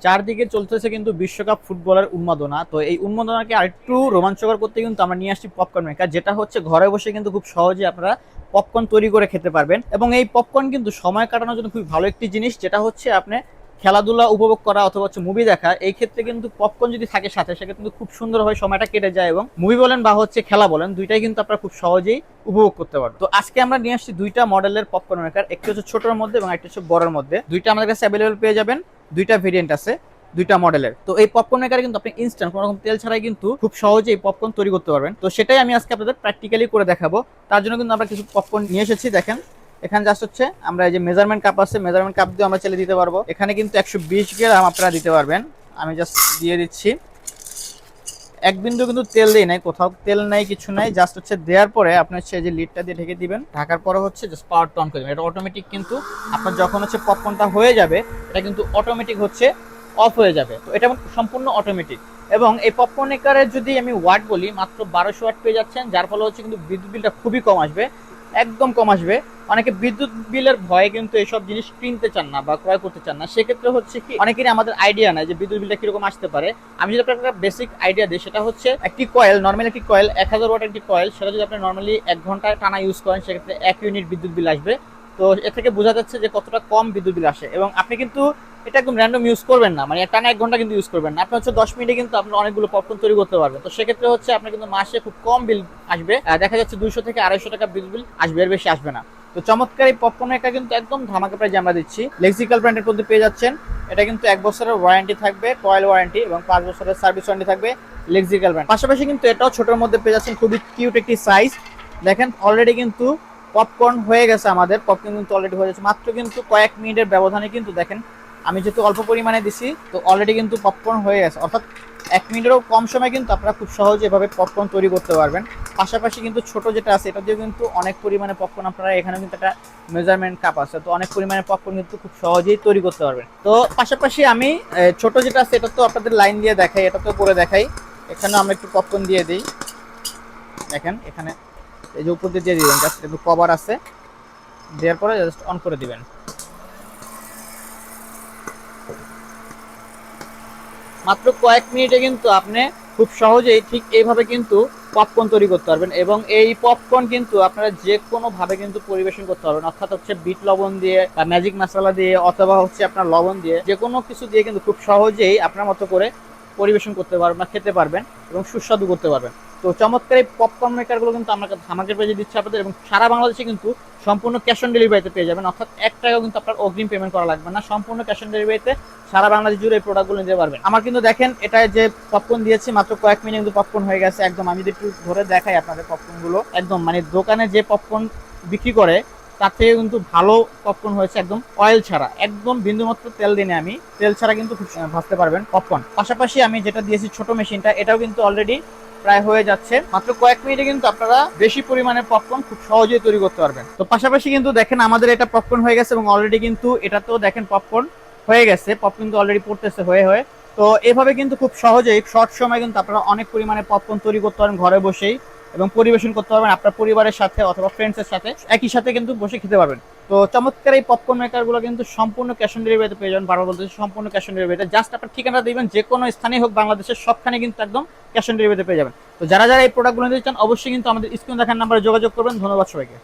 চারদিকে চলতেছে কিন্তু বিশ্বকাপ ফুটবলের উন্মাদনা। তো এই উন্মাদনাকে আরেকটু রোমাঞ্চকর করতে কিন্তু আমরা নিয়ে আসছি পপকর্ন মেকার, যেটা হচ্ছে ঘরে বসে কিন্তু খুব সহজে আপনারা পপকর্ন তৈরি করে খেতে পারবেন। এবং এই পপকর্ন কিন্তু সময় কাটানোর জন্য খুব ভালো একটি জিনিস, যেটা হচ্ছে আপনি খেলাধুলা উপভোগ করা অথবা হচ্ছে মুভি দেখা, এই ক্ষেত্রে কিন্তু পপকর্ন যদি থাকে সাথে, সেক্ষেত্রে কিন্তু খুব সুন্দরভাবে সময়টা কেটে যায় এবং মুভি বলেন বা হচ্ছে খেলা বলেন, দুইটাই কিন্তু আপনারা খুব সহজেই উপভোগ করতে পারবেন। তো আজকে আমরা নিয়ে আসছি দুইটা মডেলের পপকর্ন মেকার, একটি হচ্ছে ছোটোর মধ্যে এবং একটা হচ্ছে বড়ের মধ্যে। দুইটা আমাদের কাছে অ্যাভেলেবল পেয়ে যাবেন, দুইটা ভেরিয়েন্ট আছে দুইটা মডেলের। তো এই পপকর্ন মেকারে কিন্তু আপনি ইনস্ট্যান্ট কোনো রকম তেল ছাড়াই কিন্তু খুব সহজেই পপকর্ন তৈরি করতে পারবেন। তো সেটাই আমি আজকে আপনাদের প্র্যাকটিক্যালি করে দেখাবো। তার জন্য কিন্তু আমরা কিছু পপকর্ন নিয়ে এসেছি। দেখেন এখানে জাস্ট হচ্ছে আমরা এই যে মেজারমেন্ট কাপ আছে, মেজারমেন্ট কাপ দিয়ে আমরা চালিয়ে দিতে পারবো। এখানে কিন্তু 120 গ্রাম আপনারা দিতে পারবেন। আমি জাস্ট দিয়ে দিচ্ছি, এক বিন্দু কিন্তু তেল দেই নাই, কোথাও তেল নাই, কিছু নাই। জাস্ট হচ্ছে দেওয়ার পরে আপনি হচ্ছে যে লিডটা দিয়ে ঢেকে দিবেন। ঢাকার পরে হচ্ছে জাস্ট পাওয়ারটা অন করে দিবেন। এটা অটোমেটিক কিন্তু আপনার যখন হচ্ছে পপকর্নটা হয়ে যাবে, এটা কিন্তু অটোমেটিক হচ্ছে অফ হয়ে যাবে। তো এটা সম্পূর্ণ অটোমেটিক। এবং এই পপকর্ন মেকারের যদি আমি ওয়াট বলি, মাত্র 1200 ওয়াট পেয়ে যাচ্ছেন, যার ফলে হচ্ছে কিন্তু বিদ্যুৎ বিলটা খুবই কম আসবে, একদম কম আসবে। অনেকে বিদ্যুৎ বিলের ভয়ে কিন্তু এইসব জিনিস কিনতে চান না বা ক্রয় করতে চান না। সেক্ষেত্রে হচ্ছে কি, অনেকেরই আমাদের আইডিয়া নাই যে বিদ্যুৎ বিলটা কিরকম আসতে পারে। আমি যদি আপনাকে একটা বেসিক আইডিয়া দিই, সেটা হচ্ছে একটি কয়েল, নর্মালি একটি কয়েল 1000 ওয়াটের একটি কয়েল, সেটা যদি আপনি নর্মালি 1 ঘন্টায় টানা ইউজ করেন, সেক্ষেত্রে 1 ইউনিট বিদ্যুৎ বিল আসবে। তো এ থেকে বোঝা যাচ্ছে যে কতটা কম বিদ্যুৎ বিল আসে। এবং আপনি কিন্তু এটা একদম র্যান্ডম ইউজ করবেন না, মানে টানা 1 ঘন্টা কিন্তু ইউজ করবেন না। আপনি হচ্ছে 10 মিনিটে কিন্তু আপনি অনেকগুলো পপকর্ন তৈরি করতে পারবেন। তো সেক্ষেত্রে হচ্ছে আপনার কিন্তু মাসে খুব কম বিল আসবে, দেখা যাচ্ছে 200 থেকে 250 টাকা বিদ্যুৎ বিল আসবে, এর বেশি আসবে না। তো চমৎকার এই পপকর্ন এটা কিন্তু একদম ধামাকা প্রাইজে আমরা দিচ্ছি। লেক্সিক্যাল ব্র্যান্ডের মধ্যে পেয়ে যাচ্ছেন। এটা কিন্তু 1 বছরের ওয়ারেন্টি থাকবে, কয়েল ওয়ারেন্টি, এবং 5 বছরের সার্ভিস ওয়ারেন্টি থাকবে লেক্সিক্যাল ব্র্যান্ড। পাশাপাশি কিন্তু এটাও ছোটোর মধ্যে পেয়ে যাচ্ছেন, খুবই কিউট একটি সাইজ। দেখেন অলরেডি কিন্তু পপকর্ন হয়ে গেছে, আমাদের পপকর্ন কিন্তু অলরেডি হয়ে যাচ্ছে মাত্র কিন্তু কয়েক মিনিটের ব্যবধানে। কিন্তু দেখেন আমি যেহেতু অল্প পরিমাণে দিছি, তো অলরেডি কিন্তু পপকর্ন হয়ে গেছে, অর্থাৎ 1 মিনিটেরও কম সময় কিন্তু আপনারা খুব সহজে এভাবে পপকর্ন তৈরি করতে পারবেন। পাশাপাশি কিন্তু ছোট যেটা আছে, এটা দিয়ে কিন্তু অনেক পরিমাণে পপকর্ন আপনারা, এখানে কিন্তু একটা মেজারমেন্ট কাপ আছে, তো অনেক পরিমাণে পপকর্ন কিন্তু খুব সহজেই তৈরি করতে পারবেন। তো পাশাপাশি আমি ছোট যেটা আছে, এটা তো আপনাদের লাইন দিয়ে দেখাই, এটা তো করে দেখাই। এখানে আমরা একটু পপকর্ন দিয়ে দিই। দেখেন এখানে এই যে উপর দিয়ে দিবেন, জাস্ট একটু কভার আছে, দেওয়ার পরে জাস্ট অন করে দিবেন। মাত্র কয়েক মিনিটে কিন্তু আপনি খুব সহজেই ঠিক এইভাবে কিন্তু পপকর্ন তৈরি করতে পারবেন। এবং এই পপকর্ন কিন্তু আপনারা যে কোনো ভাবে কিন্তু পরিবেশন করতে পারবেন, অর্থাৎ হচ্ছে বিট লবণ দিয়ে বা ম্যাজিক মশলা দিয়ে অথবা হচ্ছে আপনার লবণ দিয়ে, যে কোনো কিছু দিয়ে কিন্তু খুব সহজেই আপনার মতো করে পরিবেশন করতে পারবেন বা খেতে পারবেন এবং সুস্বাদু করতে পারবেন। তো চমৎকার এই পপকর্ন মেকারগুলো কিন্তু আমরা ধামাকের পেজে দিচ্ছি আপনাদের, এবং সারা বাংলাদেশে কিন্তু সম্পূর্ণ ক্যাশ অন ডেলিভারিতে পেয়ে যাবেন, অর্থাৎ 1 টাকাও কিন্তু আপনার অগ্রিম পেমেন্ট করা লাগবে না, সম্পূর্ণ ক্যাশ অন ডেলিভারিতে সারা বাংলাদেশ জুড়ে এই প্রোডাক্টগুলো নিতে পারবেন। আমার কিন্তু দেখেন এটা যে পপকর্ন দিয়েছি, মাত্র কয়েক মিনিট কিন্তু পপকর্ন হয়ে গেছে একদম। আমি যদি একটু ধরে দেখাই আপনাদের পপকর্নগুলো, একদম মানে দোকানে যে পপকর্ন বিক্রি করে তার থেকে কিন্তু ভালো পপকর্ন হয়েছে, একদম অয়েল ছাড়া, একদম বিন্দুমাত্র তেল দিনে আমি তেল ছাড়া কিন্তু খুব ভাজতে পারবেন পপকর্ন। পাশাপাশি আমি যেটা দিয়েছি ছোট মেশিনটা, এটাও কিন্তু অলরেডি প্রায় হয়ে যাচ্ছে, মাত্র কয়েক মিনিটে কিন্তু আপনারা বেশি পরিমাণে পপকর্ন খুব সহজেই তৈরি করতে পারবেন। তো পাশাপাশি কিন্তু দেখেন আমাদের এটা পপকর্ন হয়ে গেছে, এবং অলরেডি কিন্তু এটাতেও দেখেন পপকর্ন হয়ে গেছে, পপ কিন্তু অলরেডি পড়তেছে হয়ে হয়ে। তো এভাবে কিন্তু খুব সহজেই শর্ট সময় কিন্তু আপনারা অনেক পরিমাণে পপকর্ন তৈরি করতে পারেন ঘরে বসেই, এবং পরিবেশন করতে পারবেন আপনার পরিবারের সাথে অথবা ফ্রেন্ডসের সাথে, একই সাথে কিন্তু বসে খেতে পারবেন। তো চমৎকার এই পপকর্ন মেকারগুলো কিন্তু সম্পূর্ণ ক্যাশ অন ডেলিভারিতে পেয়ে যাবেন, বারবার বলতেছি সম্পূর্ণ ক্যাশ অন ডেলিভারিতে। জাস্ট আপনার ঠিকানা দিবেন, যে কোনো স্থানে হোক বাংলাদেশের সবখানে কিন্তু একদম ক্যাশ অন ডেলিভারিতে পেয়ে যাবেন। তো যারা যারা এই প্রোডাক্টগুলো নিতে চান, অবশ্যই কিন্তু আমাদের স্ক্রিন দেখার নাম্বারে যোগাযোগ করবেন। ধন্যবাদ সবাইকে।